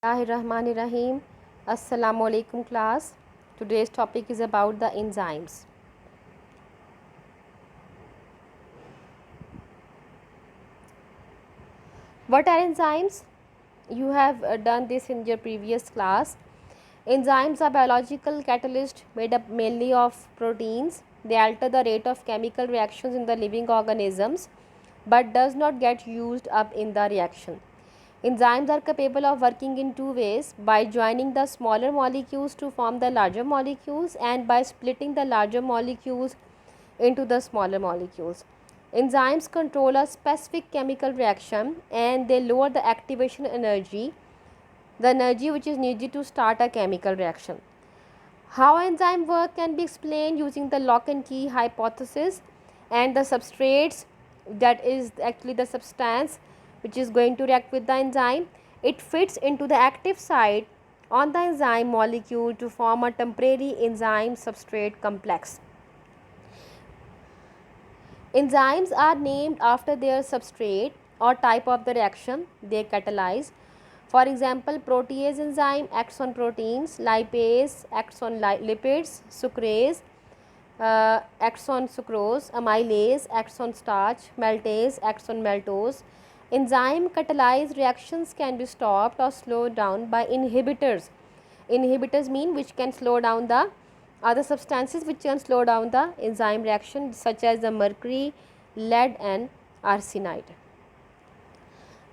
Bismillahirrahmanirrahim. Assalamu alaikum class. Today's topic is about the enzymes. What are enzymes? You have done this in your previous class. Enzymes are biological catalysts made up mainly of proteins. They alter the rate of chemical reactions in the living organisms but does not get used up in the reaction. Enzymes are capable of working in two ways: by joining the smaller molecules to form the larger molecules and by splitting the larger molecules into the smaller molecules. Enzymes control a specific chemical reaction and they lower the activation energy, the energy which is needed to start a chemical reaction. How enzyme work can be explained using the lock and key hypothesis, and the substrates, that is actually the substance which is going to react with the enzyme, it fits into the active site on the enzyme molecule to form a temporary enzyme substrate complex. Enzymes are named after their substrate or type of the reaction they catalyze. For example, protease enzyme acts on proteins, lipase acts on lipids, sucrase acts on sucrose, amylase acts on starch, maltase acts on maltose. Enzyme catalyzed reactions can be stopped or slowed down by inhibitors. Inhibitors mean which can slow down the other substances which can slow down the enzyme reaction, such as the mercury, lead and arsenide.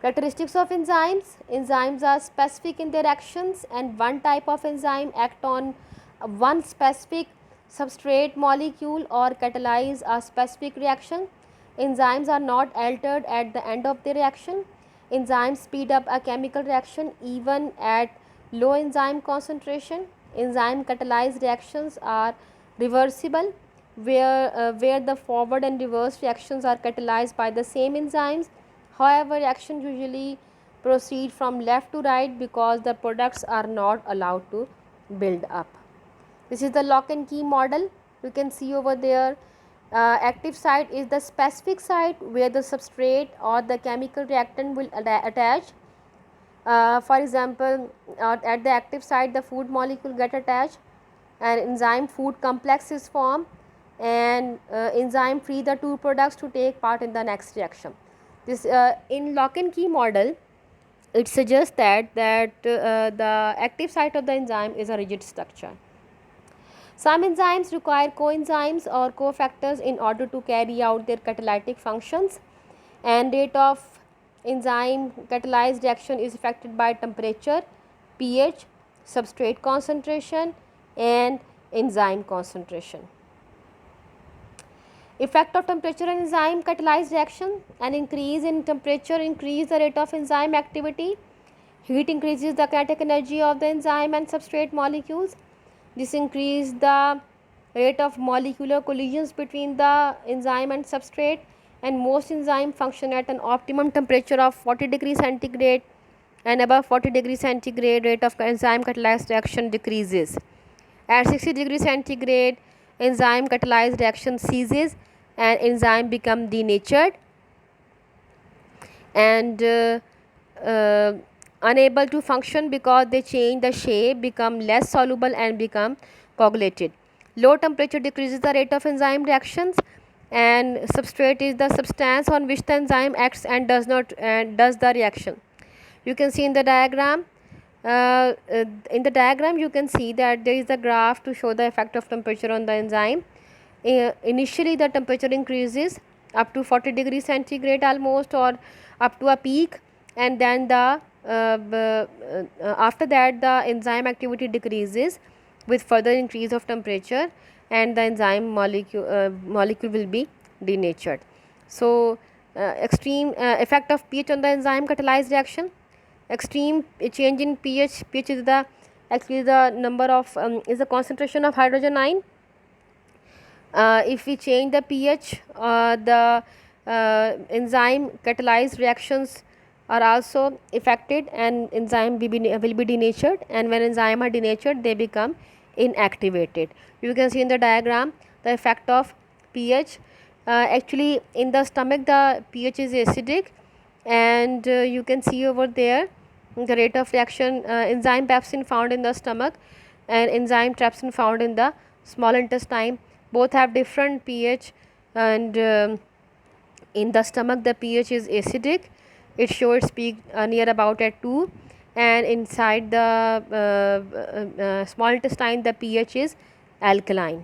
Characteristics of enzymes. Enzymes are specific in their actions and one type of enzyme act on one specific substrate molecule or catalyze a specific reaction. Enzymes are not altered at the end of the reaction. Enzymes speed up a chemical reaction even at low enzyme concentration. Enzyme catalyzed reactions are reversible, where the forward and reverse reactions are catalyzed by the same enzymes. However, reactions usually proceed from left to right because the products are not allowed to build up. This is the lock and key model. You can see over there. Active site is the specific site where the substrate or the chemical reactant will attach. For example, at the active site the food molecule get attached, and enzyme food complex is formed, and enzyme free the two products to take part in the next reaction. This in lock and key model, it suggests that the active site of the enzyme is a rigid structure. Some enzymes require coenzymes or cofactors in order to carry out their catalytic functions, and rate of enzyme catalyzed reaction is affected by temperature, pH, substrate concentration and enzyme concentration. Effect of temperature and enzyme catalyzed reaction. An increase in temperature increases the rate of enzyme activity. Heat increases the kinetic energy of the enzyme and substrate molecules. This increases the rate of molecular collisions between the enzyme and substrate, and most enzymes function at an optimum temperature of 40 degrees centigrade, and above 40 degrees centigrade rate of enzyme catalyzed reaction decreases. At 60 degrees centigrade enzyme catalyzed reaction ceases and enzyme become denatured and unable to function because they change the shape, become less soluble and become coagulated. Low temperature decreases the rate of enzyme reactions, and substrate is the substance on which the enzyme acts and does the reaction. You can see in the diagram. In the diagram you can see that there is a graph to show the effect of temperature on the enzyme. Initially the temperature increases up to 40 degrees centigrade almost, or up to a peak, and then the after that the enzyme activity decreases with further increase of temperature, and the enzyme molecule will be denatured. So extreme effect of pH on the enzyme catalyzed reaction. Extreme change in pH. pH is the actually the number of is the concentration of hydrogen ion. If we change the pH, the enzyme catalyzed reactions are also affected, and enzyme will be denatured, and when enzyme are denatured they become inactivated. You can see in the diagram the effect of pH. Actually in the stomach the pH is acidic, and you can see over there the rate of reaction, enzyme pepsin found in the stomach and enzyme trypsin found in the small intestine, both have different pH, and in the stomach the pH is acidic, it shows peak near about at 2, and inside the small intestine the pH is alkaline.